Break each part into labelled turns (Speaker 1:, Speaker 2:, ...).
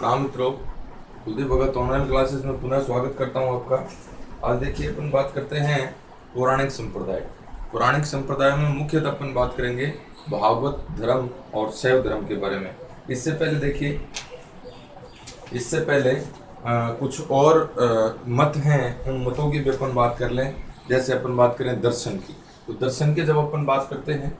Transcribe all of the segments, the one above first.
Speaker 1: राम मित्रों, कुलदीप भगत online classes में पुनः स्वागत करता हूं आपका। आज देखिए अपन बात करते हैं पौराणिक संप्रदाय। पौराणिक संप्रदाय में मुख्यतः अपन बात करेंगे भागवत धर्म और शैव धर्म के बारे में। इससे पहले देखिए, कुछ और मत हैं, उन मतों की भी अपन बात कर लें। जैसे अपन बात करें दर्शन की, तो दर्शन की जब अपन बात करते हैं,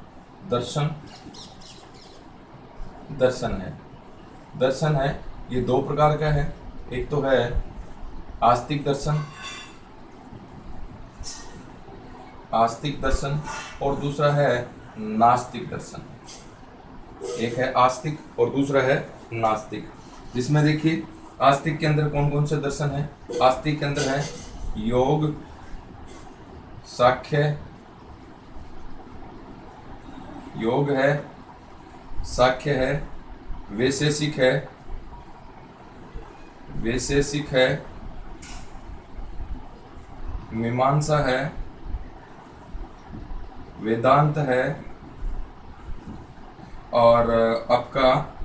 Speaker 1: दर्शन है ये दो प्रकार का है। एक तो है आस्तिक दर्शन और दूसरा है नास्तिक दर्शन। एक है आस्तिक और दूसरा है नास्तिक। जिसमें देखिए, आस्तिक के अंदर कौन कौन से दर्शन हैं। आस्तिक के अंदर है योग, साख्य, साख्य है, वैशेषिक है, मीमांसा है, वेदांत है और आपका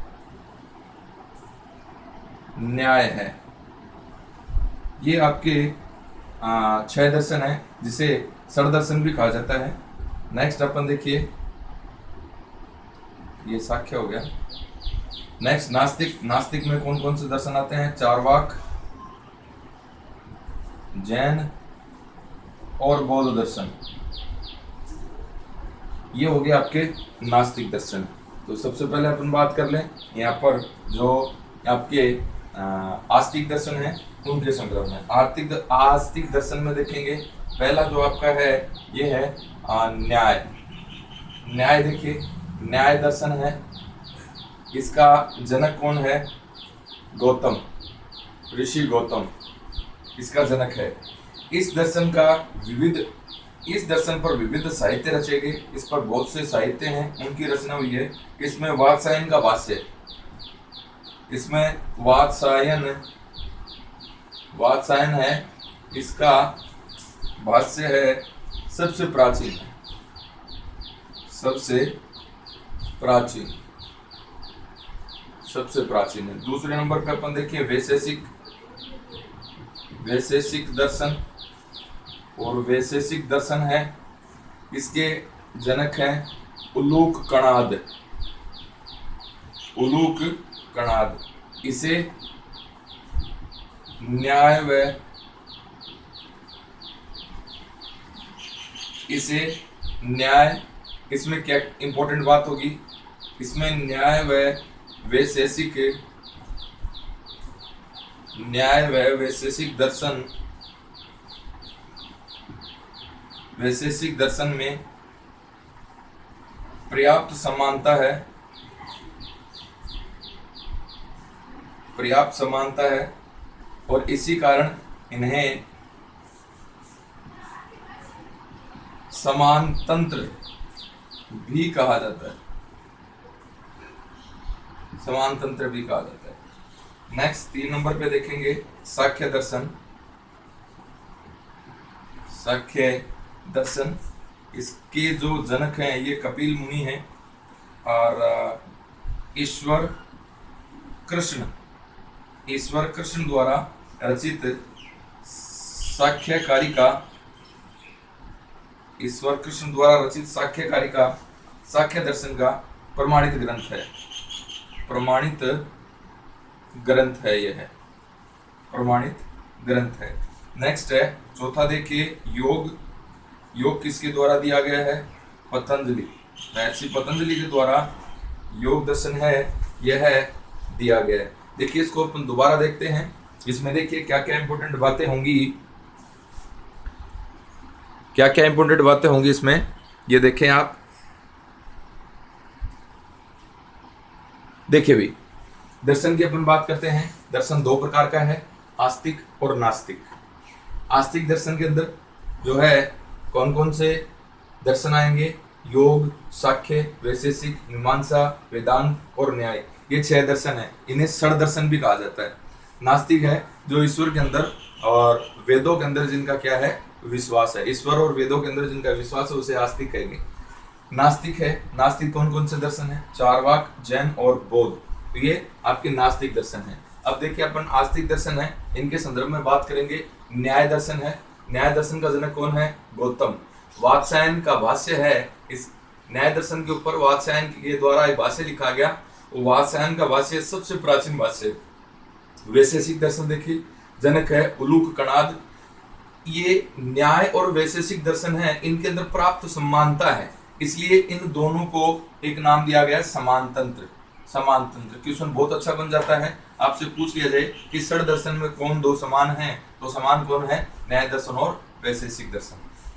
Speaker 1: न्याय है। ये आपके 6 दर्शन है, जिसे षड दर्शन भी कहा जाता है। नेक्स्ट अपन देखिए, ये साख्य हो गया। नेक्स्ट नास्तिक में कौन कौन से दर्शन आते हैं। चार्वाक, जैन और बौद्ध दर्शन। ये हो गया आपके नास्तिक दर्शन। तो सबसे पहले अपन बात कर लें यहाँ पर जो आपके आस्तिक दर्शन है उनके संदर्भ में। आस्तिक दर्शन में देखेंगे, पहला जो आपका है ये है न्याय। देखिए, न्याय दर्शन है, इसका जनक कौन है। ऋषि गौतम इसका जनक है। इस दर्शन पर विविध साहित्य रचे गए। इस पर बहुत से साहित्य हैं, उनकी रचना हुई है। इसमें वात्सायन का भाष्य, वात्सायन है, इसका भाष्य है सबसे प्राचीन है। दूसरे नंबर पे अपन देखिए वैशेषिक दर्शन। और वैशेषिक दर्शन है, इसके जनक हैं उलूक कणाद। इसे न्याय, इसमें क्या इंपॉर्टेंट बात होगी, इसमें न्याय व वैशेषिक दर्शन में पर्याप्त समानता है और इसी कारण इन्हें समानतंत्र भी कहा जाता है। नेक्स्ट 3 नंबर पे देखेंगे साख्य दर्शन। इसके जो जनक हैं ये कपिल मुनि हैं और ईश्वर कृष्ण द्वारा रचित साख्य दर्शन का प्रमाणित ग्रंथ है। नेक्स्ट है चौथा, देखिए योग किसके द्वारा दिया गया है। पतंजलि के द्वारा योग दर्शन है, यह दिया गया है। देखिए, इसको अपन दोबारा देखते हैं। इसमें देखिए क्या क्या इंपॉर्टेंट बातें होंगी इसमें, ये देखें आप। देखिए भी, दर्शन की अपन बात करते हैं। दर्शन 2 प्रकार का है, आस्तिक और नास्तिक। आस्तिक दर्शन के अंदर जो है कौन कौन से दर्शन आएंगे। योग, साख्य, वैशेषिक, मीमांसा, वेदांत और न्याय। ये 6 दर्शन है, इन्हें षड दर्शन भी कहा जाता है। नास्तिक है जो ईश्वर के अंदर और वेदों के अंदर जिनका क्या है, विश्वास है। ईश्वर और वेदों के अंदर जिनका विश्वास है उसे आस्तिक कहेंगे। नास्तिक कौन कौन से दर्शन है। चारवाक, जैन और बौद्ध। तो ये आपके नास्तिक दर्शन है। अब देखिए अपन आस्तिक दर्शन है, इनके संदर्भ में बात करेंगे। न्याय दर्शन है, न्याय दर्शन का जनक कौन है? गौतम। वात्स्यायन का भाष्य है, इस न्याय दर्शन के ऊपर वात्स्यायन के द्वारा एक भाष्य लिखा गया। वात्स्यायन का भाष्य सबसे प्राचीन भाष्य। वैशेषिक दर्शन देखिए, जनक है उलूक कणाद। ये न्याय और वैशेषिक दर्शन है, इनके अंदर प्राप्त समानता है, इसलिए इन दोनों को एक नाम दिया गया है समानतंत्र। समानतंत्र क्वेश्चन बहुत अच्छा बन जाता है, आपसे पूछ लिया जाए कि षड दर्शन में कौन दो समान हैं, तो समान कौन है? न्याय दर्शन और वैशेषिक दर्शन।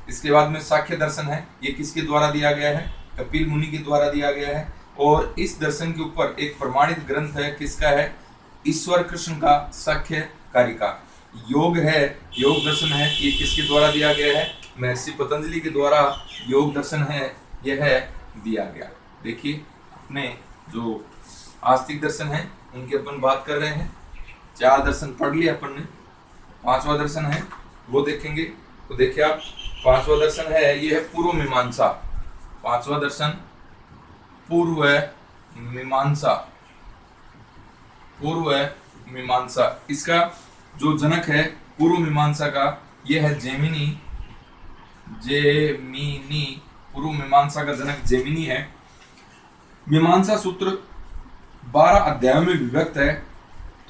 Speaker 1: इसके बाद में सांख्य दर्शन है, ये किसके द्वारा दिया गया है? कपिल मुनि के द्वारा दिया गया है। और इस दर्शन के ऊपर एक प्रमाणित ग्रंथ है, किसका है? ईश्वर कृष्ण का सांख्य कारिका। योग है, योग दर्शन है, ये किसके द्वारा दिया गया है? महर्षि पतंजलि के द्वारा योग दर्शन है, यह है दिया गया। देखिए अपने जो आस्तिक दर्शन है इनकी अपन बात कर रहे हैं। 4 दर्शन पढ़ लिया अपन ने, 5वां दर्शन है वो देखेंगे। तो देखिए आप, 5वां दर्शन है, ये है पूर्व मीमांसा। 5वां दर्शन पूर्व मीमांसा। पूर्व मीमांसा, इसका जो जनक है पूर्व मीमांसा का, ये है जेमिनी। जेमिनी, पूर्व मीमांसा का जनक जेमिनी है। मीमांसा सूत्र 12 अध्यायों में विभक्त है।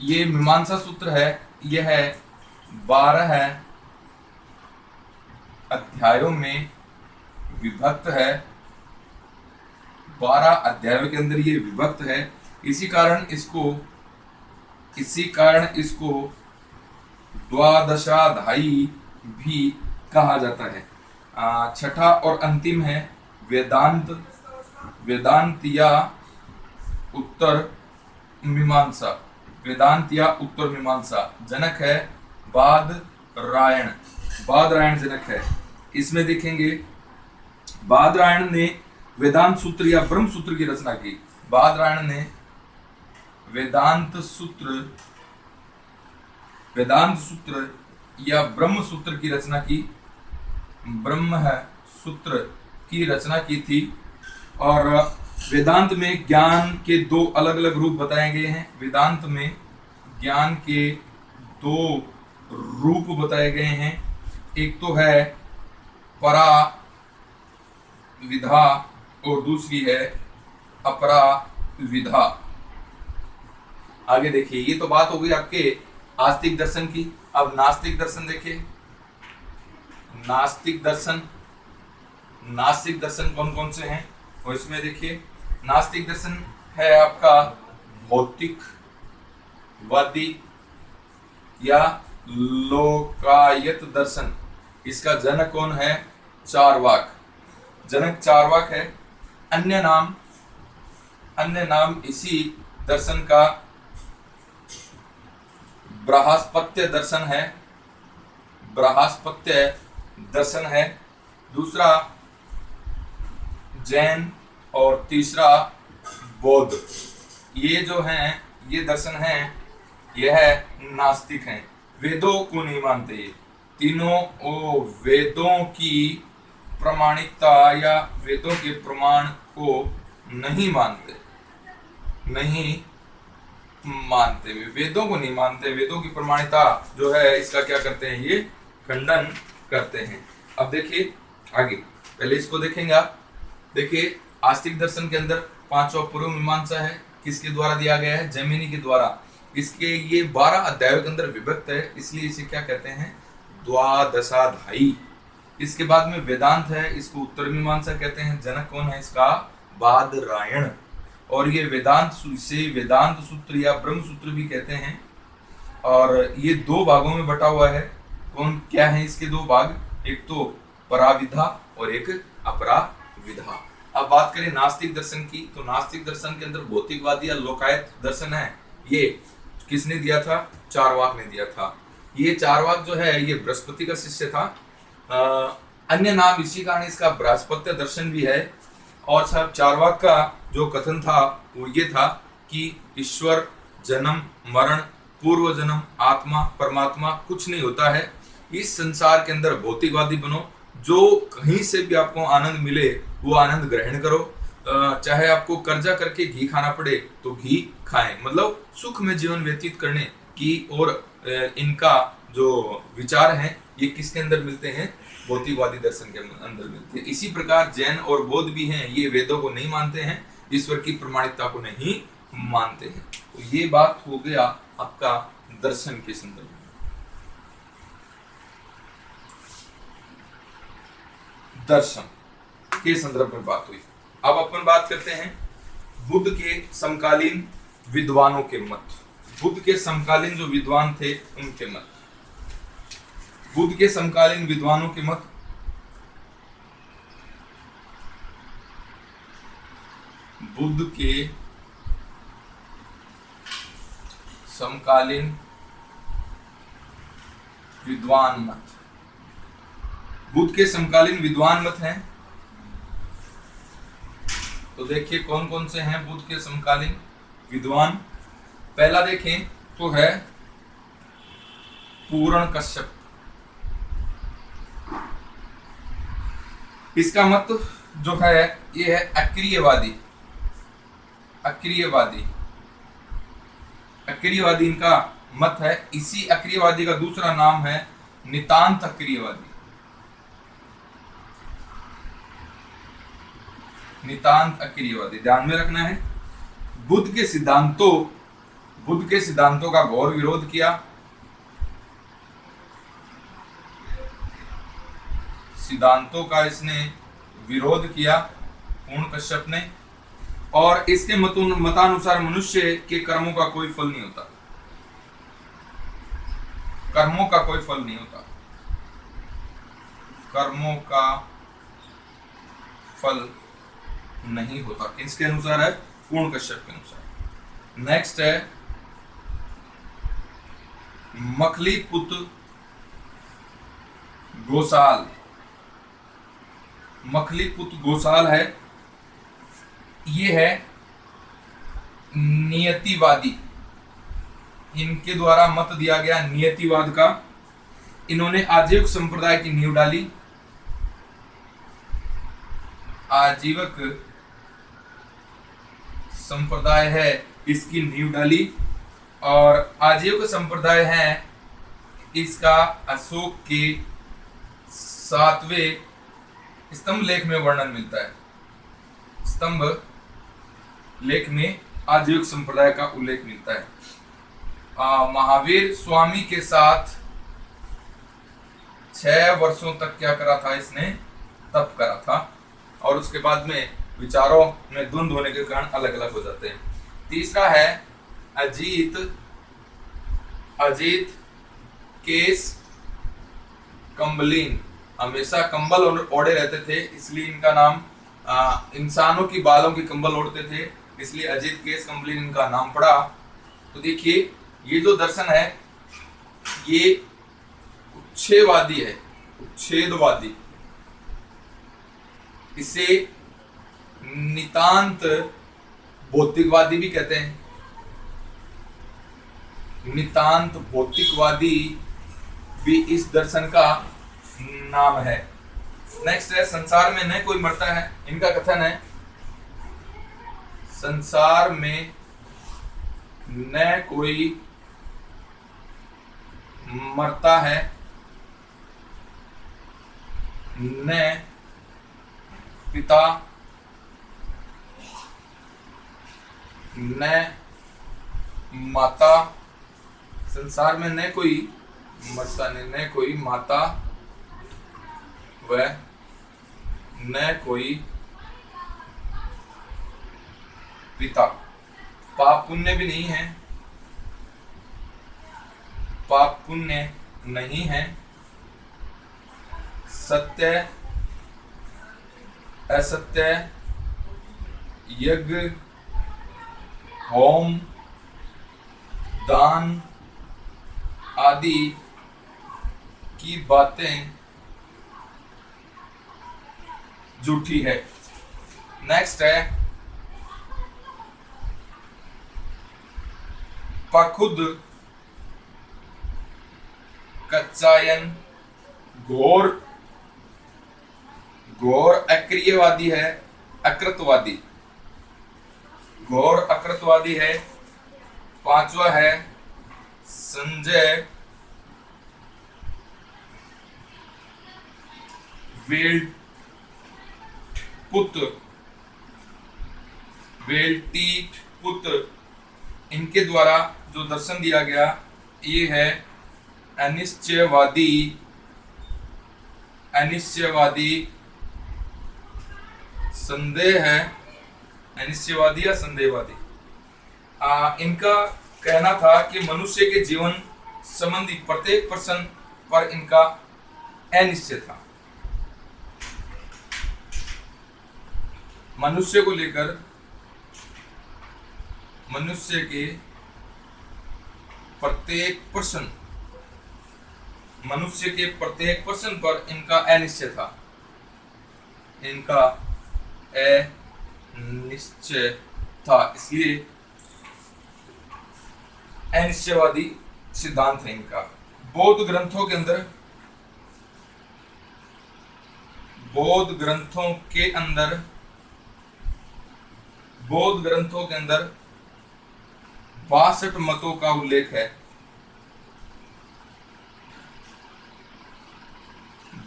Speaker 1: ये मीमांसा सूत्र है, यह है 12 अध्यायों में विभक्त है। 12 अध्यायों के अंदर ये विभक्त है। इसी कारण इसको द्वादशाध्यायी भी कहा जाता है। छठा और अंतिम है वेदांत या उत्तर मीमांसा। वेदांत या उत्तर मीमांसा, जनक है बादरायण। बादरायण जनक है। इसमें देखेंगे बादरायण ने वेदांत सूत्र या ब्रह्म सूत्र की रचना की। बादरायण ने वेदांत सूत्र या ब्रह्म सूत्र की रचना की। ब्रह्म सूत्र की रचना की थी। और वेदांत में ज्ञान के 2 अलग अलग रूप बताए गए हैं। वेदांत में ज्ञान के 2 रूप बताए गए हैं। एक तो है पराविधा और दूसरी है अपराविधा। आगे देखिए, ये तो बात हो गई आपके आस्तिक दर्शन की। अब नास्तिक दर्शन देखिए। नास्तिक दर्शन कौन कौन से हैं? और इसमें देखिए, नास्तिक दर्शन है आपका भौतिकवादी या लोकायत दर्शन। इसका जनक कौन है? चार्वाक। जनक चार्वाक है। अन्य नाम इसी दर्शन का बृहस्पत्य दर्शन है। बृहस्पत्य दर्शन है। दूसरा जैन और तीसरा बौद्ध। ये जो हैं, ये दर्शन हैं, यह नास्तिक हैं। वेदों को नहीं मानते। ये तीनों वेदों की प्रमाणिकता या वेदों के प्रमाण को नहीं मानते। वेदों को नहीं मानते। वेदों की प्रमाणिकता जो है, इसका क्या करते हैं? ये खंडन करते हैं। अब देखिए आगे, पहले इसको देखेंगे आप। देखिए आस्तिक दर्शन के अंदर 5वां पूर्व मीमांसा है, किसके द्वारा दिया गया है? जैमिनी के द्वारा। इसके ये 12 अध्यायों के अंदर विभक्त है, इसलिए इसे क्या कहते हैं? द्वादशाध्यायी। इसके बाद में वेदांत है, इसको उत्तर मीमांसा कहते हैं। जनक कौन है इसका? बादरायण। और ये वेदांत सूत्र या ब्रह्म सूत्र भी कहते हैं। और ये 2 भागों में बटा हुआ है। कौन क्या है इसके 2 भाग? एक तो पराविधा और एक अपराविधा। अब बात करें नास्तिक दर्शन की, तो नास्तिक दर्शन के अंदर भौतिकवादी या लोकायत दर्शन है। ये किसने दिया था? चार्वाक ने दिया था। ये चार्वाक जो है, ये बृहस्पति का शिष्य था। अन्य नाम इसी कारण इसका बृहस्पत्य दर्शन भी है। और साहब चार्वाक का जो कथन था वो ये था कि ईश्वर, जन्म, मरण, पूर्व जन्म, आत्मा, परमात्मा कुछ नहीं होता है। इस संसार के अंदर भौतिकवादी बनो, जो कहीं से भी आपको आनंद मिले वो आनंद ग्रहण करो, चाहे आपको कर्जा करके घी खाना पड़े तो घी खाएं, मतलब सुख में जीवन व्यतीत करने की। और इनका जो विचार हैं ये किसके अंदर मिलते हैं? भौतिकवादी दर्शन के अंदर मिलते हैं। इसी प्रकार जैन और बौद्ध भी हैं, ये वेदों को नहीं मानते हैं, ईश्वर की प्रमाणिकता को नहीं मानते हैं। तो ये बात हो गया आपका दर्शन के संदर्भ में। दर्शन के संदर्भ में बात हुई। अब अपन बात करते हैं बुद्ध के समकालीन विद्वानों के मत। बुद्ध के समकालीन जो विद्वान थे उनके मत। बुद्ध के समकालीन विद्वानों के मत। बुद्ध के समकालीन विद्वान मत। बुद्ध के समकालीन विद्वान मत हैं, तो देखिए कौन कौन से हैं बुद्ध के समकालीन विद्वान। पहला देखें तो है पूर्ण कश्यप। इसका मत जो है ये है अक्रियवादी। अक्रियवादी अक्रियवादी इनका मत है। इसी अक्रियवादी का दूसरा नाम है नितांत अक्रियवादी। नितांत अक्रियवादी ध्यान में रखना है। बुद्ध के सिद्धांतों का घोर विरोध किया। सिद्धांतों का इसने विरोध किया पूर्ण कश्यप ने। और इसके मतानुसार मनुष्य के कर्मों का कोई फल नहीं होता। कर्मों का कोई फल नहीं होता। कर्मों का फल नहीं होता किसके अनुसार है? पूर्ण कश्यप के अनुसार। नेक्स्ट है मखलीपुत्र गोसाल। मखलीपुत्र गोसाल है, ये है नियतिवादी। इनके द्वारा मत दिया गया नियतिवाद का। इन्होंने आजीवक संप्रदाय की नींव डाली। आजीवक संप्रदाय है इसकी नींव डाली। और आजीवक संप्रदाय है इसका अशोक के 7वें स्तंभ लेख में वर्णन मिलता है। स्तंभ लेख में आजीवक संप्रदाय का उल्लेख मिलता है। महावीर स्वामी के साथ 6 वर्षों तक क्या करा था इसने? तप करा था। और उसके बाद में विचारों में द्वंद्व होने के कारण अलग अलग हो जाते हैं। तीसरा है अजीत केस कंबलीन। हमेशा कंबल ओढ़े रहते थे, इसलिए इनका नाम इंसानों की बालों की कंबल ओढ़ते थे, इसलिए अजीत केस कंबलीन इनका नाम पड़ा। तो देखिए ये जो दर्शन है ये उच्छेदवादी है, उच्छेदवादी। इसे नितांत भौतिकवादी भी कहते हैं। नितांत भौतिकवादी भी इस दर्शन का नाम है। नेक्स्ट है संसार में न कोई मरता है। इनका कथन है संसार में न कोई मरता है, न पिता न माता। संसार में न कोई मरता, न कोई माता व न कोई पिता। पाप पुण्य भी नहीं है, पाप पुण्य नहीं है। सत्य असत्य, यज्ञ होम दान आदि की बातें झूठी है। नेक्स्ट है पखुद कच्चायन। घोर अक्रियवादी है, अकृतवादी। घोर अकृतवादी है। पांचवा है संजय वेल्टीपुत्र इनके द्वारा जो दर्शन दिया गया ये है अनिश्चयवादी संदेह है, अनिश्चयवादी या संदेहवादी। इनका कहना था कि मनुष्य के जीवन संबंधी प्रत्येक प्रश्न पर इनका अनिश्चय था। मनुष्य को लेकर मनुष्य के प्रत्येक प्रश्न पर इनका अनिश्चय था, इसलिए अनिश्चयवादी सिद्धांत है इनका। बौद्ध ग्रंथों के अंदर 62 मतों का उल्लेख है।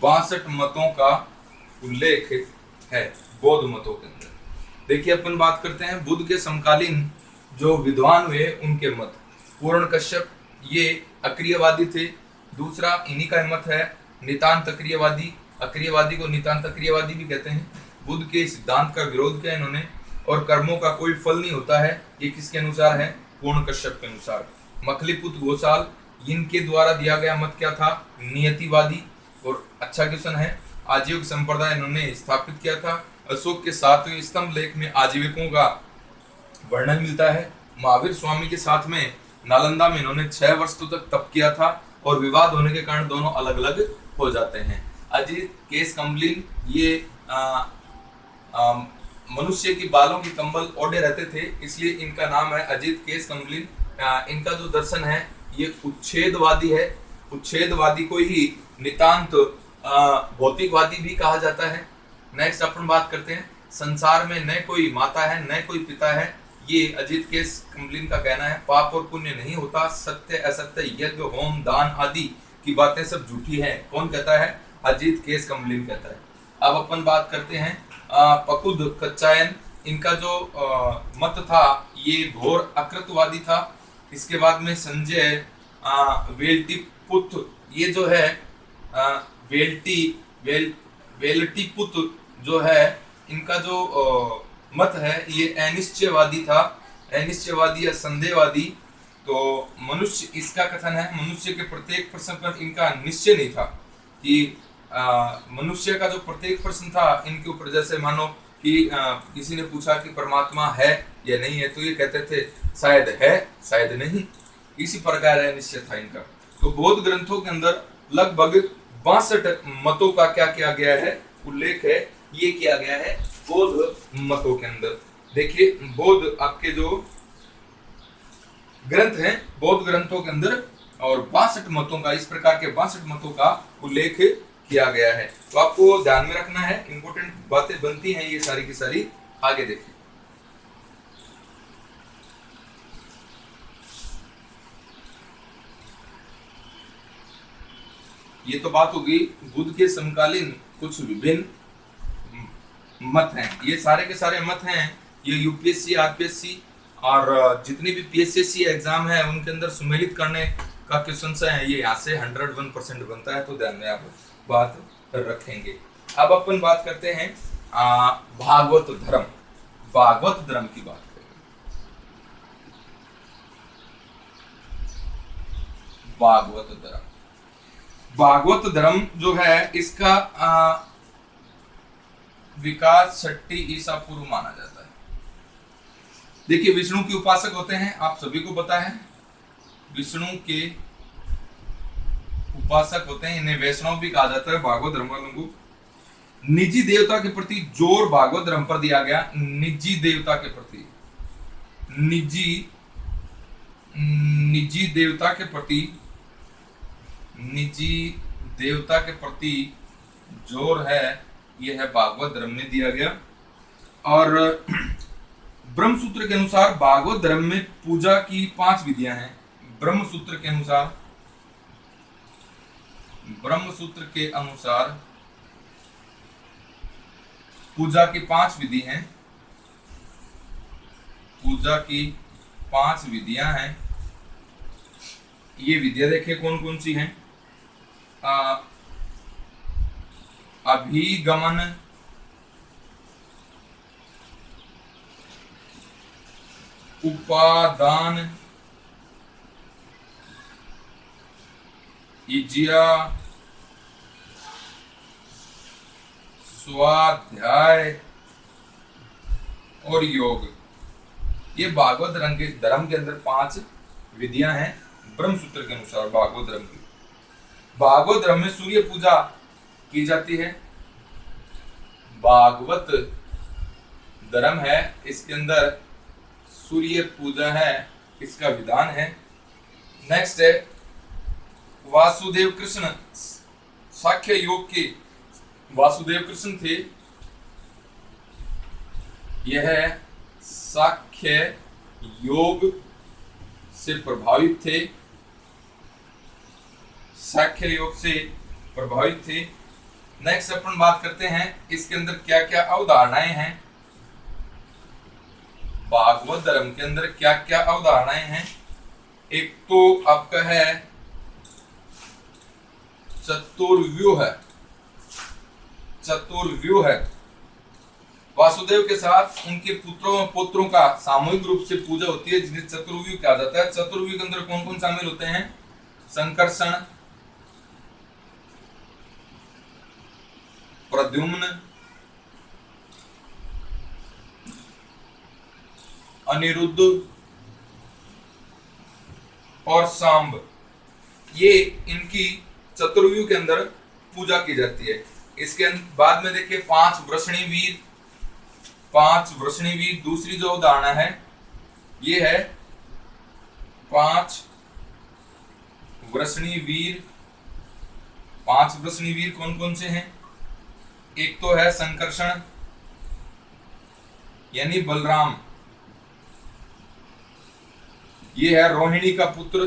Speaker 1: 62 मतों का उल्लेख है बौद्ध मतों के अंदर। देखिए अपन बात करते हैं बुद्ध के समकालीन जो विद्वान हुए उनके मत। पूर्ण कश्यप ये अक्रियवादी थे। दूसरा इन्हीं का मत है नितांत अक्रियवादी। अक्रियवादी को नितांत अक्रियवादी भी कहते हैं। बुद्ध के सिद्धांत का विरोध किया इन्होंने। और कर्मों का कोई फल नहीं होता है, ये किसके अनुसार है? पूर्ण कश्यप के अनुसार। मखलीपुत्र घोषाल इनके द्वारा दिया गया मत क्या था? नियतिवादी। और अच्छा क्वेश्चन है, आजीविक संप्रदाय इन्होंने स्थापित किया था। अशोक के 7वें स्तंभ लेख में आजीविकों का वर्णन मिलता है। महावीर स्वामी के साथ में नालंदा में इन्होंने 6 वर्ष तक तप किया था और विवाद होने के कारण दोनों अलग अलग हो जाते हैं। अजीत केस कम्बलिन ये मनुष्य की बालों की कंबल ओढ़े रहते थे, इसलिए इनका नाम है अजीत केस कम्बलिन। इनका जो दर्शन है ये उच्छेदवादी है। उच्छेदवादी को ही नितांत भौतिकवादी भी कहा जाता है। नेक्स्ट अपन बात करते हैं संसार में न कोई माता है न कोई पिता है। ये अजीत केस कम्बलिन का कहना है। पाप और पुण्य नहीं होता, सत्य असत्य यज्ञ होम दान आदि की बातें सब झूठी हैं। कौन कहता है? अजीत केस कम्बलिन कहता है। अब अपन बात करते हैं पकुद कच्चायन। इनका जो मत था ये घोर अकृतवादी था। इसके बाद में संजय वेल्टीपुत्र ये जो है वेल्टीपुत्र जो है इनका जो मत है ये अनिश्चयवादी था। अनिश्चयवादी या संदेहवादी। तो मनुष्य, इसका कथन है मनुष्य के प्रत्येक प्रश्न पर इनका निश्चय नहीं था कि मनुष्य का जो प्रत्येक प्रश्न था इनके ऊपर, जैसे मानो कि किसी ने पूछा कि परमात्मा है या नहीं है, तो ये कहते थे शायद है शायद नहीं। इसी प्रकार निश्चय था इनका। तो बौद्ध ग्रंथों के अंदर लगभग 62 मतों का क्या किया गया है? उल्लेख है। ये किया गया है बौद्ध मतों के अंदर। देखिए बौद्ध आपके जो ग्रंथ हैं बौद्ध ग्रंथों के अंदर और 62 मतों का, इस प्रकार के 62 मतों का उल्लेख किया गया है। तो आपको ध्यान में रखना है, इंपॉर्टेंट बातें बनती हैं ये सारी की सारी। आगे देखिए ये तो बात होगी बुद्ध के समकालीन कुछ विभिन्न मत हैं। ये सारे के सारे मत हैं ये यूपीएससी आरपीएससी और जितनी भी पीएसएससी एग्जाम है उनके अंदर सुमेलित करने का क्वेश्चन है। ये यहाँ से 101% बनता है, तो ध्यान में आप बात रखेंगे। अब अपन बात करते हैं भागवत धर्म। भागवत धर्म की बात करेंगे। भागवत धर्म जो है इसका विकास 6 ईसा पूर्व माना जाता है। देखिए विष्णु के उपासक होते हैं, आप सभी को पता है। विष्णु के उपासक होते हैं, इन्हें वैष्णव भी कहा जाता है। भागवत धर्म वालों को निजी देवता के प्रति जोर भागवत धर्म पर दिया गया। निजी देवता के प्रति, निजी देवता के प्रति जोर है, यह है भागवत धर्म में दिया गया। और ब्रह्मसूत्र के अनुसार भागवत धर्म में पूजा की 5 विधियां हैं। ब्रह्मसूत्र के अनुसार पूजा की 5 विधि हैं। पूजा की 5 विधियां हैं। ये विधियां देखिए कौन कौन सी हैं। अभिगमन, उपादान, इज्जिया, स्वाध्याय और योग। ये भागवत धर्म के अंदर 5 विधियां हैं ब्रह्मसूत्र के अनुसार। भागवत धर्म की, भागवत धर्म में सूर्य पूजा की जाती है। भागवत धर्म है, इसके अंदर सूर्य पूजा है, इसका विधान है। नेक्स्ट है वासुदेव कृष्ण, साख्य योग के वासुदेव कृष्ण थे। यह साख्य योग से प्रभावित थे, साख्य योग से प्रभावित थे। नेक्स्ट अपन बात करते हैं इसके अंदर क्या क्या अवधारणाएं हैं। भागवत धर्म के अंदर क्या क्या अवधारणाएं हैं। एक तो आपका है चतुर्व्यूह है। चतुर्व्यूह है, वासुदेव के साथ उनके पुत्रों का सामूहिक रूप से पूजा होती है, जिन्हें चतुर्व्यूह कहा जाता है। चतुर्व्यूह के अंदर कौन कौन शामिल होते हैं। संकर्षण, प्रद्युम्न, अनिरुद्ध और सांब। ये इनकी चतुर्व्यूह के अंदर पूजा की जाती है। इसके बाद में देखिए 5 वृषणी वीर। 5 वृषणी वीर दूसरी जो उदाहरण है, ये है 5 वृषणी वीर। 5 वृषणी वीर कौन कौन से हैं। एक तो है संकर्षण यानी बलराम, ये है रोहिणी का पुत्र।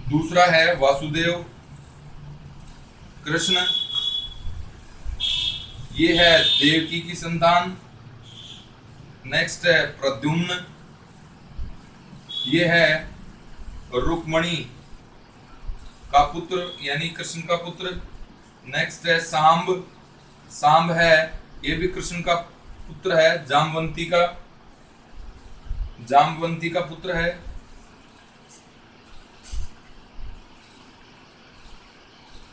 Speaker 1: दूसरा है वासुदेव कृष्ण, ये है देवकी की संतान। नेक्स्ट है प्रद्युम्न, ये है रुक्मणी का पुत्र यानी कृष्ण का पुत्र। नेक्स्ट है सांब। सांब है, ये भी कृष्ण का पुत्र है, जामवंती का पुत्र है।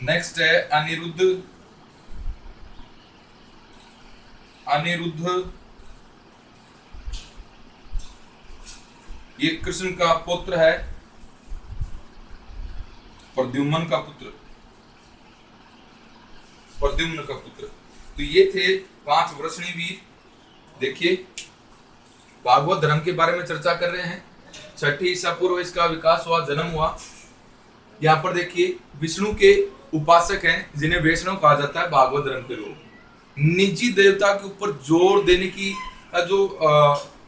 Speaker 1: नेक्स्ट है अनिरुद्ध। ये कृष्ण का पुत्र है, प्रद्युम्न का पुत्र। तो ये थे 5 वृषणी वीर। देखिए भागवत धर्म के बारे में चर्चा कर रहे हैं। 6ठी ईसा पूर्व इसका विकास हुआ, जन्म हुआ। यहाँ पर देखिए विष्णु के उपासक हैं, जिन्हें वैष्णव कहा जाता है भागवत धर्म के लोग। निजी देवता के ऊपर जोर देने की का जो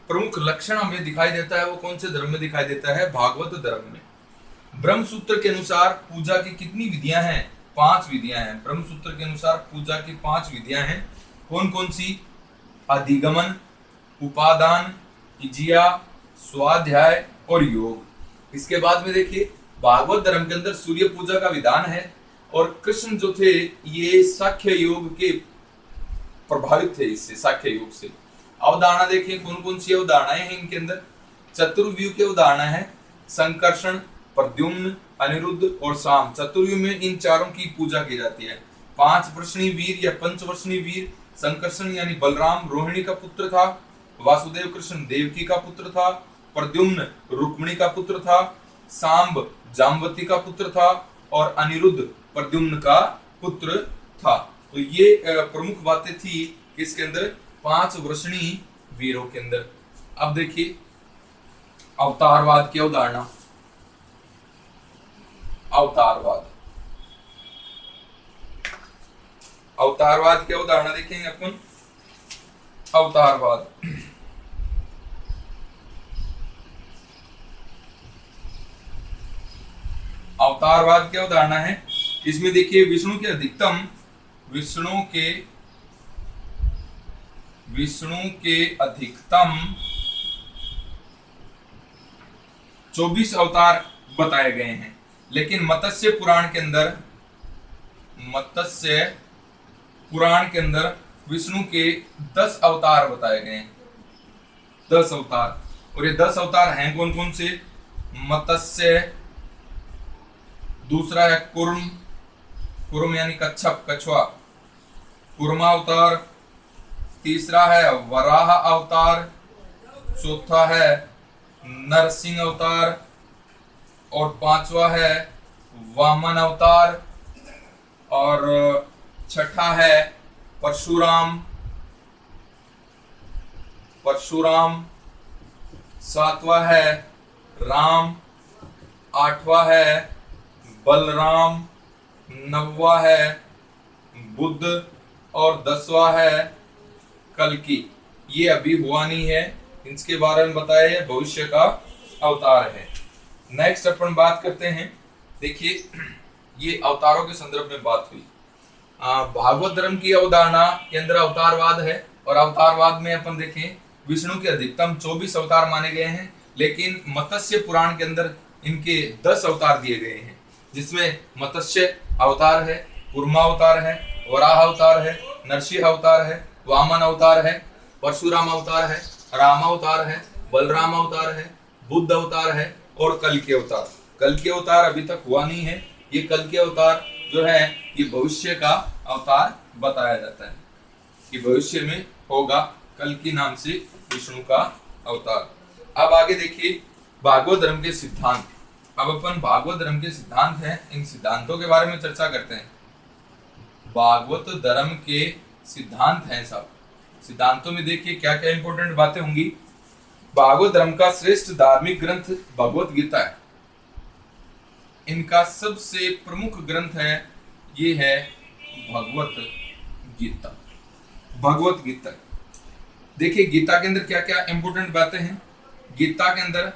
Speaker 1: प्रमुख लक्षण हमें दिखाई देता है, वो कौन से धर्म में दिखाई देता है। भागवत धर्म में। ब्रह्मसूत्र के अनुसार पूजा की कितनी विधियां हैं। 5 विधियां हैं। ब्रह्मसूत्र के अनुसार पूजा की 5 विधियां हैं। कौन कौन सी। अधिगमन, उपादान, इज्जिया, स्वाध्याय और योग। इसके बाद में देखिए भागवत धर्म के अंदर सूर्य पूजा का विधान है, और कृष्ण जो थे ये साख्य योग के प्रभावित थे, इससे साख्य योग से। अवधारणा देखिए कौन कौन सी अवधारणाएं हैं इनके अंदर। चतुर्व्यूह की अवधारणा है संकर्षण, प्रद्युम्न, अनिरुद्ध और साम। चतुर्व्यूह में इन चारों की पूजा की जाती है। 5 वृषणी वीर या पंचवर्षणी वीर। संकर्षण यानी बलराम रोहिणी का पुत्र था। वासुदेव कृष्ण देवकी का पुत्र था। प्रद्युम्न रुक्मिणी का पुत्र था। सांब जामवती का पुत्र था। और अनिरुद्ध प्रद्युम्न का पुत्र था। तो ये प्रमुख बातें थी किसके अंदर। 5 वृषणी वीरों के अंदर। अब देखिए अवतारवाद की अवधारणा। अवतारवाद की अवधारणा देखेंगे अपन। अवतारवाद। अवतारवाद क्या उदाहरण है? इसमें देखिए विष्णु के अधिकतम 24 अवतार बताए गए हैं, लेकिन मत्स्य पुराण के अंदर विष्णु के 10 अवतार बताए गए हैं। 10 अवतार। और ये 10 अवतार हैं कौन कौन से? मत्स्य, दूसरा है कुर्म यानी कच्छप, कछुआ, कुर्मा अवतार, तीसरा है वराह अवतार, चौथा है नरसिंह अवतार, और पांचवा है वामन अवतार, और छठा है परशुराम, सातवां है राम, आठवां है बलराम, नौवां है बुद्ध, और 10वां है कल्कि। ये अभी हुआ नहीं है, इसके बारे में बताया है, भविष्य का अवतार है। नेक्स्ट अपन बात करते हैं। देखिए ये अवतारों के संदर्भ में बात हुई। भागवत धर्म की अवधारणा के अंदर अवतारवाद है, और अवतारवाद में अपन देखें विष्णु के अधिकतम 24 अवतार माने गए हैं, लेकिन मत्स्य पुराण के अंदर इनके 10 अवतार दिए गए हैं, जिसमें मत्स्य अवतार है, कूर्मा अवतार है, वराह अवतार है, नरसिंह अवतार है, वामन अवतार है, परशुराम अवतार है, राम अवतार है, बलराम अवतार है, बुद्ध अवतार है, और कल्कि अवतार। कल्कि अवतार अभी तक हुआ नहीं है। ये कल्कि अवतार जो है ये भविष्य का अवतार बताया जाता है कि भविष्य में होगा कल्कि नाम से विष्णु का अवतार। अब आगे देखिए भागवत धर्म के सिद्धांत। अब अपन भागवत धर्म के सिद्धांत हैं, इन सिद्धांतों के बारे में चर्चा करते हैं। भागवत धर्म के सिद्धांत हैं सब। सिद्धांतों में देखिए क्या क्या इंपॉर्टेंट बातें होंगी। भागवत धर्म का श्रेष्ठ धार्मिक ग्रंथ भगवत गीता है। इनका सबसे प्रमुख ग्रंथ है, ये है भगवत गीता। भगवत गीता देखिए गीता के अंदर क्या क्या इंपॉर्टेंट बातें हैं। गीता के अंदर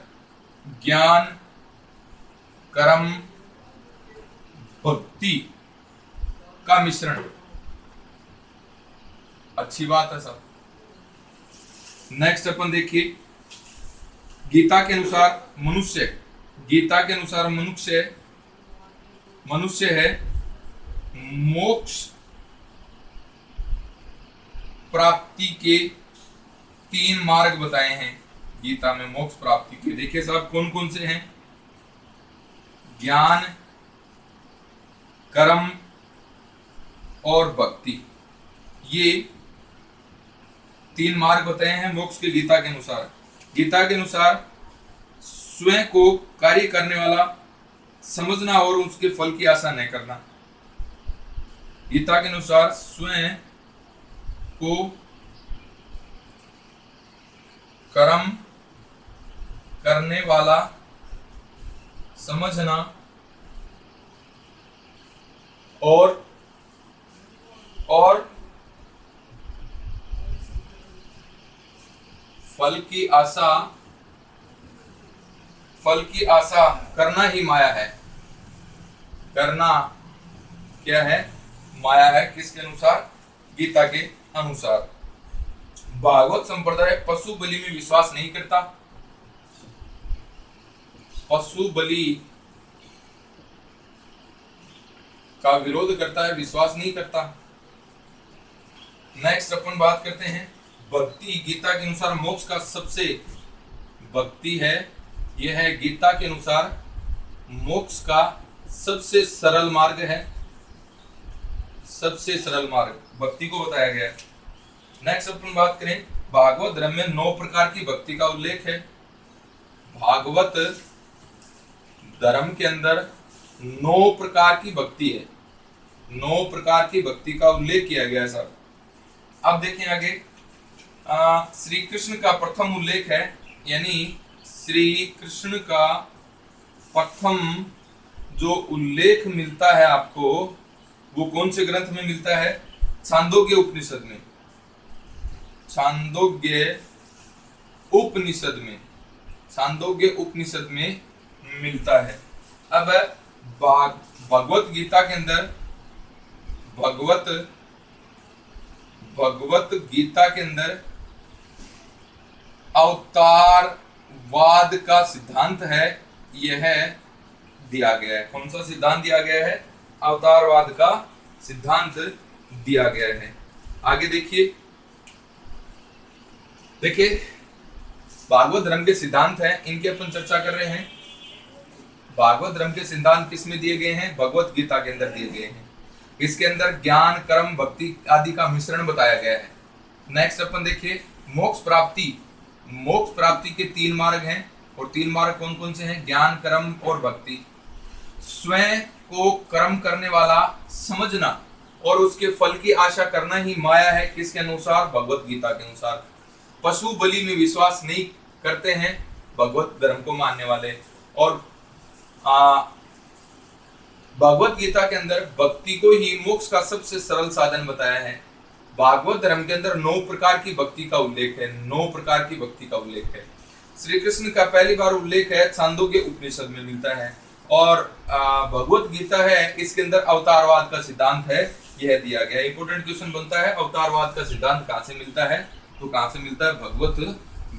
Speaker 1: ज्ञान, कर्म, भक्ति का मिश्रण। अच्छी बात है सब। नेक्स्ट अपन देखिए गीता के अनुसार मनुष्य है मोक्ष प्राप्ति के 3 मार्ग बताए हैं गीता में। मोक्ष प्राप्ति के देखिए साहब कौन कौन से हैं? ज्ञान, कर्म और भक्ति। ये 3 मार्ग बताए हैं मोक्ष के गीता के अनुसार। गीता के अनुसार स्वयं को कार्य करने वाला समझना और उसके फल की आशा नहीं करना। गीता के अनुसार स्वयं को कर्म करने वाला समझना और फल की आशा करना ही माया है। करना क्या है? माया है। किसके अनुसार? गीता के अनुसार। भागवत संप्रदाय पशु बलि में विश्वास नहीं करता। पशु बलि का विरोध करता है, विश्वास नहीं करता। नेक्स्ट अपन बात करते हैं भक्ति। गीता के अनुसार मोक्ष का सबसे भक्ति है, यह है गीता के अनुसार मोक्ष का सबसे सरल मार्ग है। सबसे सरल मार्ग भक्ति को बताया गया है। नेक्स्ट अपन बात करें भागवत धर्म में 9 प्रकार की भक्ति का उल्लेख है। भागवत धर्म के अंदर 9 प्रकार की भक्ति है। 9 प्रकार की भक्ति का उल्लेख किया गया है सर। अब देखें आगे श्री कृष्ण का प्रथम उल्लेख है, यानी श्री कृष्ण का प्रथम जो उल्लेख मिलता है आपको वो कौन से ग्रंथ में मिलता है? छांदोग्य उपनिषद में। छांदोग्य उपनिषद में, छांदोग्य उपनिषद में मिलता है। अब भगवत गीता के अंदर, भगवत गीता के अंदर अवतारवाद का सिद्धांत है, यह दिया गया है। कौन सा सिद्धांत दिया गया है? अवतारवाद का सिद्धांत दिया गया है। आगे देखिए भागवत धर्म के सिद्धांत हैं, इनकी अपन चर्चा कर रहे हैं। भागवत धर्म के सिद्धांत किस में दिए गए हैं? भगवत गीता के अंदर दिए गए हैं। इसके अंदर ज्ञान, कर्म, भक्ति आदि का मिश्रण बताया गया है। नेक्स्ट अपन देखिए मोक्ष प्राप्ति। मोक्ष प्राप्ति के 3 मार्ग हैं, और 3 मार्ग कौन कौन से हैं? ज्ञान, कर्म और भक्ति। स्वयं को कर्म करने वाला समझना और उसके फल की आशा करना ही माया है। किसके अनुसार? भगवत गीता के अनुसार। पशु बलि में विश्वास नहीं करते हैं भगवत धर्म को मानने वाले। और भगवत गीता के अंदर भक्ति को ही मोक्ष का सबसे सरल साधन बताया है। भागवत धर्म के अंदर 9 प्रकार की भक्ति का उल्लेख है। 9 प्रकार की भक्ति का उल्लेख है। श्री कृष्ण का पहली बार उल्लेख है छांदोग्य उपनिषद में मिलता है। और भगवत गीता है, इसके अंदर अवतारवाद का सिद्धांत है, यह दिया गया। इंपोर्टेंट क्वेश्चन बनता है, अवतारवाद का सिद्धांत कहाँ से मिलता है? तो कहाँ से मिलता है? भगवत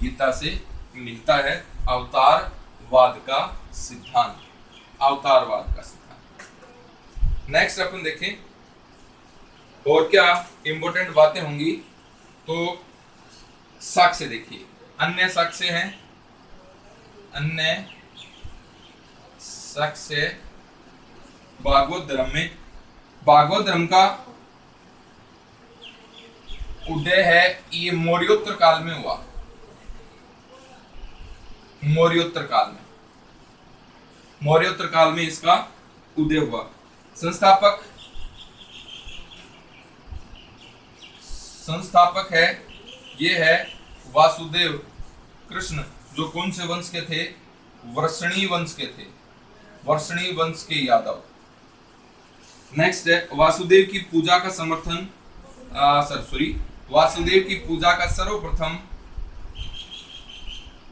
Speaker 1: गीता से मिलता है अवतारवाद का सिद्धांत, अवतारवाद का सिद्धांत। नेक्स्ट अपन देखें और क्या इंपोर्टेंट बातें होंगी। तो साक्ष्य देखिए, अन्य साक्ष्य हैं, अन्य साक्ष्य भागवत धर्म में। भागवत धर्म का उदय है, ये मौर्योत्तर काल में हुआ। मौर्योत्तर काल में इसका उदय हुआ। संस्थापक है, ये है वासुदेव कृष्ण, जो कौन से वंश के थे? वर्षणी वंश के थे, वर्षणी वंश के यादव। नेक्स्ट है वासुदेव की पूजा का समर्थन, वासुदेव की पूजा का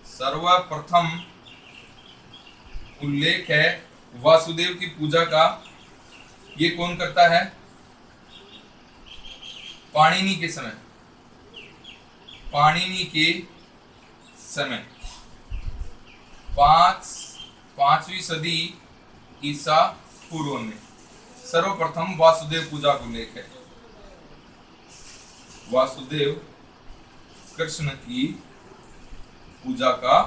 Speaker 1: सर्वप्रथम उल्लेख है वासुदेव की पूजा का। ये कौन करता है? पाणिनि के समय, पाणिनि के समय 5वीं सदी ईसा पूर्व में सर्वप्रथम वासुदेव पूजा का उल्लेख है। वासुदेव कृष्ण की पूजा का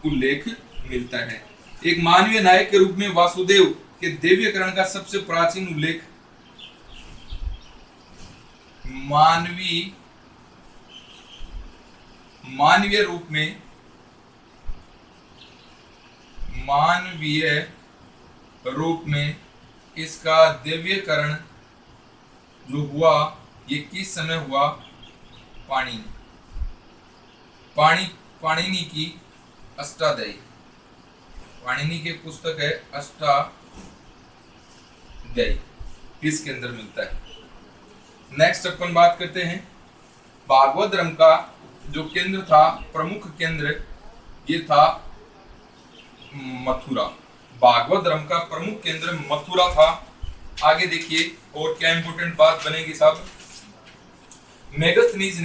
Speaker 1: उल्लेख मिलता है। एक मानवीय नायक के रूप में वासुदेव के देवीकरण का सबसे प्राचीन उल्लेख मानवीय रूप में इसका देवीकरण जो हुआ, ये किस समय हुआ? पाणिनि की अष्टाध्यायी, पाणिनि के पुस्तक है अष्टाध्यायी, इसके अंदर मिलता है। नेक्स्ट अपन बात करते हैं भागवत धर्म का जो केंद्र था, प्रमुख केंद्र, ये था मथुरा। भागवत धर्म का प्रमुख केंद्र मथुरा था। आगे देखिए और क्या इंपोर्टेंट बात बनेगी साहब। मेगस्थनीज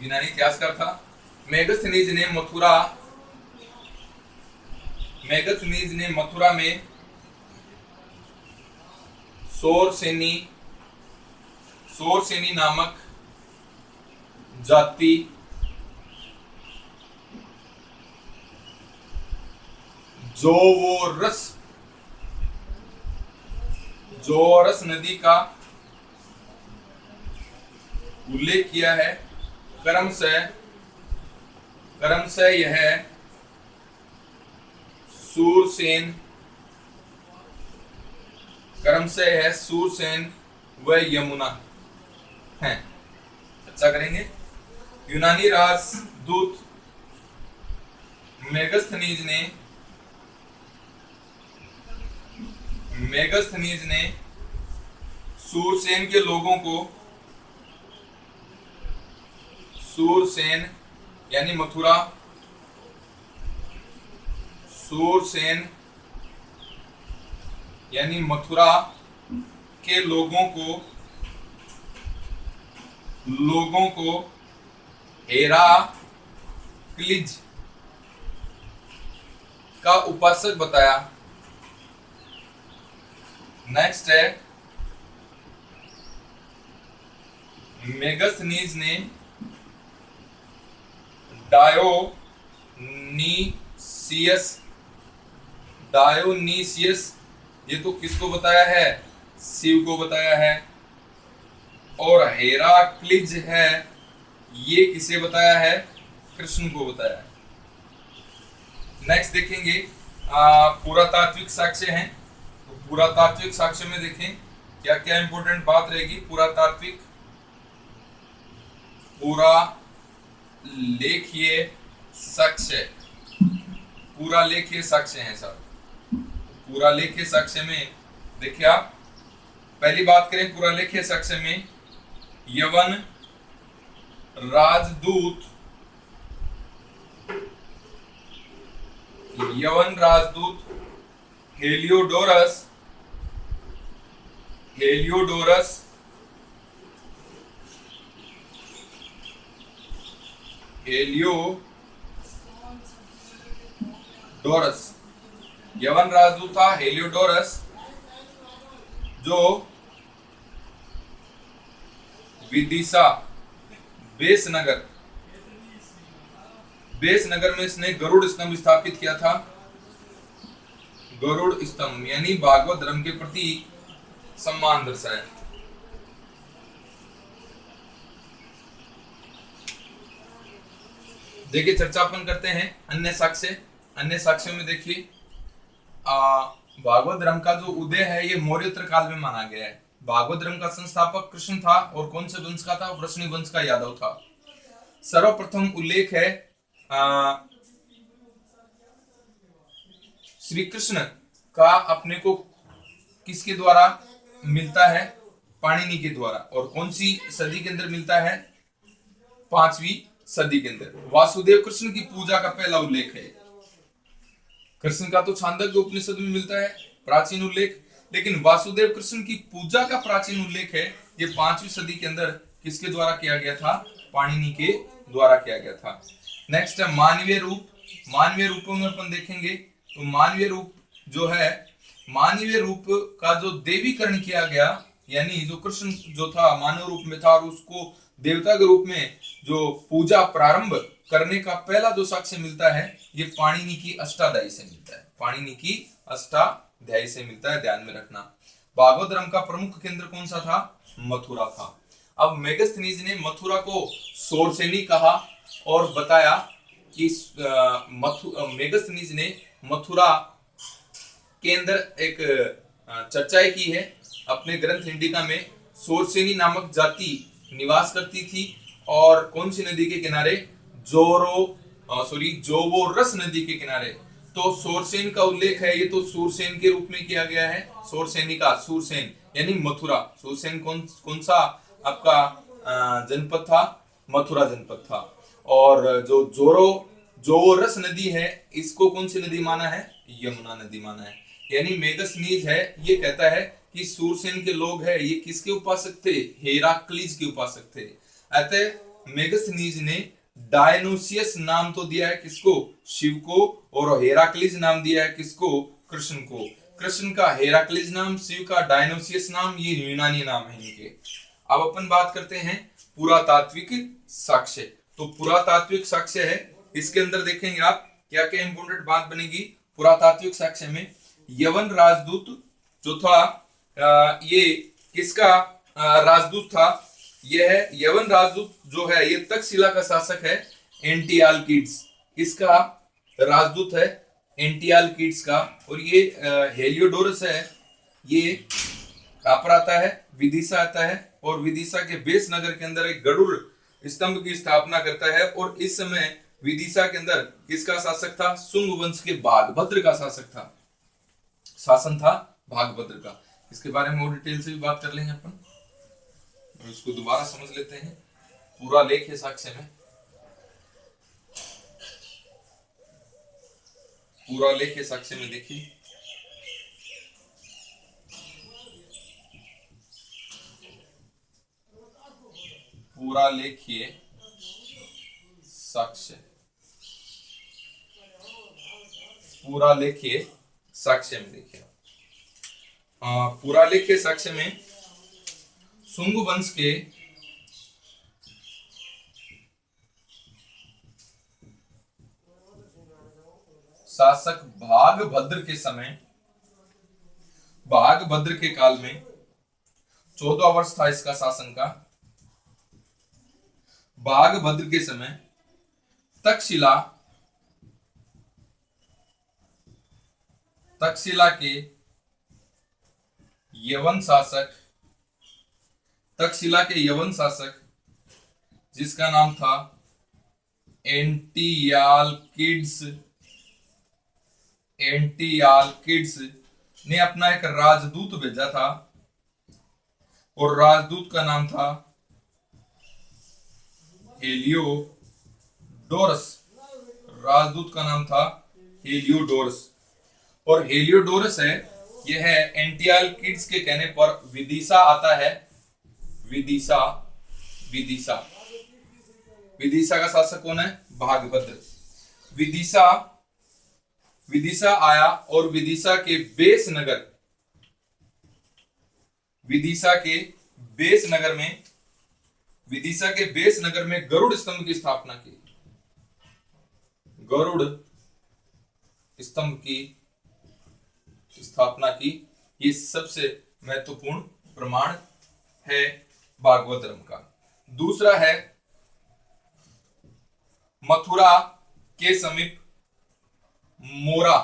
Speaker 1: यूनानी इतिहासकार था। मेगस्थनीज ने मथुरा में सोरसेनी नामक जाति जोरस नदी का उल्लेख किया है। क्रमशः यह सूरसेन व यमुना है। अच्छा करेंगे। यूनानी राजदूत मेगस्थनीज ने सूरसेन के लोगों को, सूरसेन यानी मथुरा, सूरसेन यानी मथुरा के लोगों को हेराक्लिज का उपासक बताया। नेक्स्ट है, मेगस्थनीज ने डायोनीसियस ये तो किसको बताया है, शिव को बताया है, और हेराक्लिज है ये किसे बताया है, कृष्ण को बताया है। नेक्स्ट देखेंगे पुरातात्विक साक्ष्य हैं। तो पुरातात्विक साक्ष्य में देखें क्या क्या इंपॉर्टेंट बात रहेगी। पुरातात्विक, पुरालेखीय साक्ष्य, पुरालेखीय साक्ष्य हैं सर। पुरालेखीय साक्ष्य में देखिए आप, पहली बात करें पुरालेखीय साक्ष्य में, यवन राजदूत हेलियोडोरस यवन राजदूत था हेलियोडोरस, जो विदिशा बेस नगर में इसने गरुड़ स्तंभ स्थापित किया था। गरुड़ स्तंभ यानी भागवत धर्म के प्रति सम्मान दर्शाया। देखिए चर्चापन करते हैं अन्य साक्ष्य। अन्य साक्ष्यों में देखिए भागवत धर्म का जो उदय है ये मौर्योत्तर काल में माना गया है। भागवत धर्म का संस्थापक कृष्ण था और कौन से वंश का था, वृष्णि वंश का यादव था। सर्वप्रथम उल्लेख है श्री कृष्ण का अपने को किसके द्वारा मिलता है, पाणिनि के द्वारा, और कौन सी सदी के अंदर मिलता है, 5वीं सदी के अंदर। वासुदेव कृष्ण की पूजा का पहला उल्लेख है। कृष्ण का तो छांदोग्य उपनिषद में मिलता है प्राचीन उल्लेख, लेकिन वासुदेव कृष्ण की पूजा का प्राचीन उल्लेख है ये 5वीं सदी के अंदर किसके द्वारा किया गया था, पाणिनि के द्वारा किया गया था। नेक्स्ट है मानवीय रूप। मानवीय रूपों में अपन देखेंगे तो मानवीय रूप जो है, मानवीय रूप का जो देवीकरण किया गया, यानी जो कृष्ण जो था मानव रूप में था और उसको देवता के रूप में जो पूजा प्रारंभ करने का पहला जो साक्ष्य मिलता है ये पाणिनि की अष्टाध्यायी से मिलता है। पाणिनि की अष्टाध्यायी से मिलता है, ध्यान में रखना। भागवत धर्म का प्रमुख केंद्र कौन सा था, मथुरा था। अब मेगस्थनीज ने मथुरा को सोरसेनी कहा और बताया कि मेगस्थनीज ने मथुरा के अंदर एक चर्चा की है अपने ग्रंथ इंडिका में। सोरसेनी नामक जाति निवास करती थी और कौन सी नदी के किनारे, जोवोरस नदी के किनारे। तो सोरसेन का उल्लेख है, ये तो सूरसेन के रूप में किया गया है। सोरसेनी का, सूरसेन यानी मथुरा। सूरसेन कौन सा आपका जनपद था, मथुरा जनपद था। और जो जोवोरस नदी है इसको कौन सी नदी माना है, यमुना नदी माना है। यानी मेगस्थनीज है ये कहता है कि सूरसेन के लोग हैं ये किसके उपासक थे, हेराक्लिज के उपासक थे। अतः मेगस्थनीज ने डायनोसियस नाम तो दिया है किसको, शिव को, और हेराक्लिज नाम दिया है किसको, कृष्ण को। कृष्ण का हेराक्लिज नाम, शिव का डायनोसियस नाम, ये यूनानी नाम है इनके। अब अपन बात करते हैं पुरातात्विक साक्ष्य। तो पुरातात्विक साक्ष्य है, इसके अंदर देखेंगे आप क्या क्या इंपोर्टेंट बात बनेगी पुरातात्विक साक्ष्य में। यवन राजदूत जो था ये किसका राजदूत था, यह है यवन राजदूत जो है ये तक्षशिला का शासक है, एंटियालकिड्स इसका राजदूत है, एंटियालकिड्स का। और ये हेलियोडोरस है ये कहां पर आता है, विदिशा आता है, और विदिशा के बेस नगर के अंदर एक गरुड़ स्तंभ की स्थापना करता है। और इस समय विदिशा के अंदर किसका शासक था, शुंग वंश के बाघभद्र का शासन था भागभद्र का। इसके बारे में और डिटेल से भी बात कर लेंगे अपन, इसको दोबारा समझ लेते हैं। पूरा लेख है साक्ष्य में, पूरा लेख है साक्ष्य में, देखिए पूरा लेखिए साक्ष्य, पूरा लेखिए साक्ष्य में देखिए। पूरा लेखिए साक्ष्य में शुंग वंश के शासक भागभद्र के समय, भागभद्र के काल में 14वां वर्ष था इसका शासन का। भागभद्र के समय तक्षशिला के यवन शासक, तक्षशिला के यवन शासक जिसका नाम था एंटियालकिड्स ने अपना एक राजदूत भेजा था, और राजदूत का नाम था हेलियोडोरस। राजदूत का नाम था हेलियोडोरस, और हेलियोडोरस है, यह है एंटियालकिड्स के कहने पर विदिशा आता है। विदिशा का शासक कौन है? भागभद्र। विदिशा आया, और विदिशा के बेस नगर में गरुड़ स्तंभ की स्थापना की। गरुड़ स्तंभ की स्थापना की। ये सबसे महत्वपूर्ण प्रमाण है भागवत धर्म का। दूसरा है मथुरा के समीप मोरा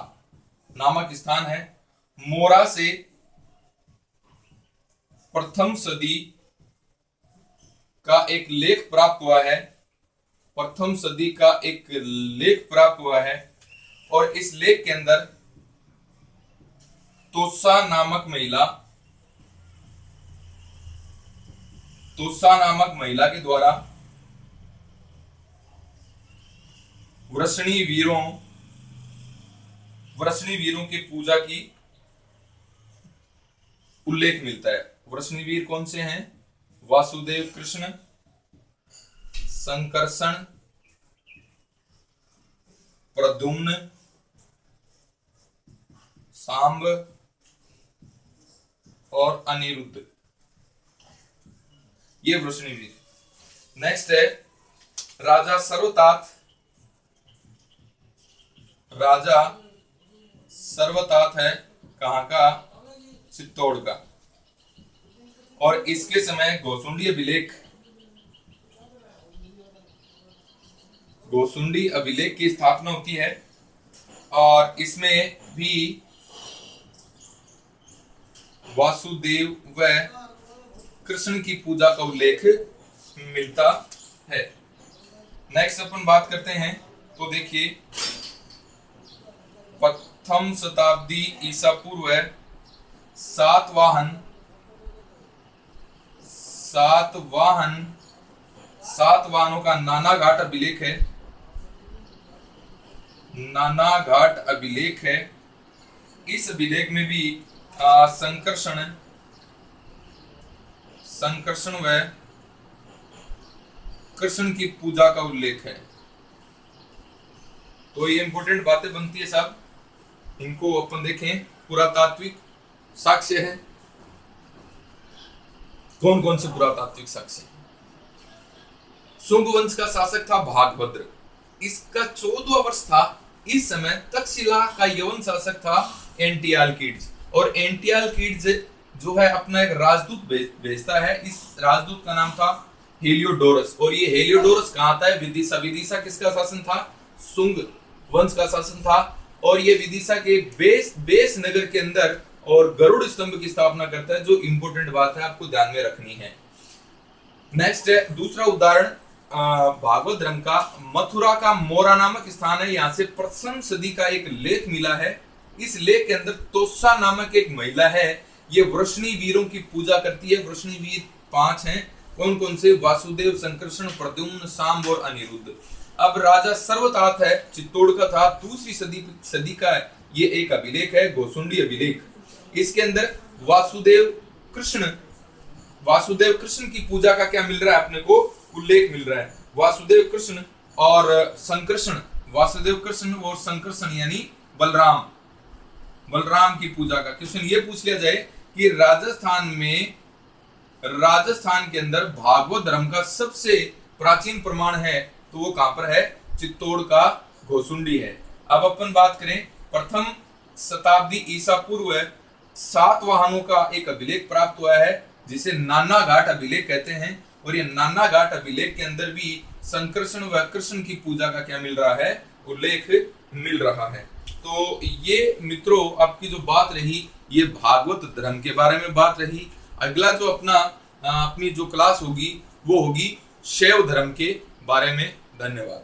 Speaker 1: नामक स्थान है। मोरा से प्रथम सदी का एक लेख प्राप्त हुआ है। प्रथम सदी का एक लेख प्राप्त हुआ है, और इस लेख के अंदर तोसा नामक महिला के द्वारा वृषणी वीरों की पूजा की उल्लेख मिलता है। वृषणी वीर कौन से हैं? वासुदेव कृष्ण, संकर्षण, प्रद्युम्न, सांब और अनिरुद्ध, ये वृषणी वीर। नेक्स्ट है राजा सर्वतात है कहां का? चित्तौड़ का। और इसके समय गोसुंडी अभिलेख की स्थापना होती है, और इसमें भी वासुदेव व कृष्ण की पूजा का उल्लेख मिलता है। नेक्स्ट अपन बात करते हैं, तो देखिए प्रथम शताब्दी ईसा पूर्व सातवाहनों का नानाघाट अभिलेख है। इस अभिलेख में भी संकर्षण व कृष्ण की पूजा का उल्लेख है। तो ये इंपॉर्टेंट बातें बनती है साहब, इनको अपन देखें। पुरातात्विक साक्ष्य है, कौन कौन से पुरातात्विक साक्ष्य? शुंग वंश का शासक था भागभद्र, इसका 14वां वर्ष था। इस समय तक्षशिला का यवन शासक था एंटियालकिड्स, और एंटियालकिड्स जो है अपना एक राजदूत भेजता है। इस राजदूत का नाम था हेलियोडोरस, और ये हेलियोडोरस कहां आता है? विदिशा किसका शासन था? शुंग वंश का शासन था, और ये विदिशा के बेस नगर के अंदर और गरुड़ स्तंभ की स्थापना करता है, जो इंपोर्टेंट बात है, आपको ध्यान में रखनी है। नेक्स्ट है दूसरा उदाहरण भागवत धर्म का, मथुरा का मोरा नामक स्थान है। यहाँ से प्रथम सदी का एक लेख मिला है, इस लेख के अंदर तोसा नामक एक महिला है, ये वृष्णि वीरों की पूजा करती है। वृष्णि वीर 5 हैं। कौन कौन से? वासुदेव, संकर्षण, प्रद्युम्न, सांब और अनिरुद्ध। अब राजा सर्वतात है, चित्तौड़ का था, दूसरी सदी का है। ये एक अभिलेख है, घोसुंडी अभिलेख। इसके अंदर वासुदेव कृष्ण की पूजा का क्या मिल रहा है? अपने को उल्लेख मिल रहा है। वासुदेव कृष्ण और संकर्षण, वासुदेव कृष्ण और संकर्षण यानी बलराम की पूजा का क्वेश्चन ये पूछ लिया जाए कि राजस्थान के अंदर भागवत धर्म का सबसे प्राचीन प्रमाण है, तो वो कहां पर है? चित्तौड़ का घोसुंडी है। अब अपन बात करें, प्रथम शताब्दी ईसा पूर्व 7 वाहनों का एक अभिलेख प्राप्त हुआ है, जिसे नाना घाट अभिलेख कहते हैं। और ये नाना घाट अभिलेख के अंदर भी संकर्षण व कृष्ण की पूजा का क्या मिल रहा है? उल्लेख मिल रहा है। तो ये मित्रों आपकी जो बात रही, ये भागवत धर्म के बारे में बात रही। अगला जो अपनी जो क्लास होगी वो होगी शैव धर्म के बारे में। धन्यवाद।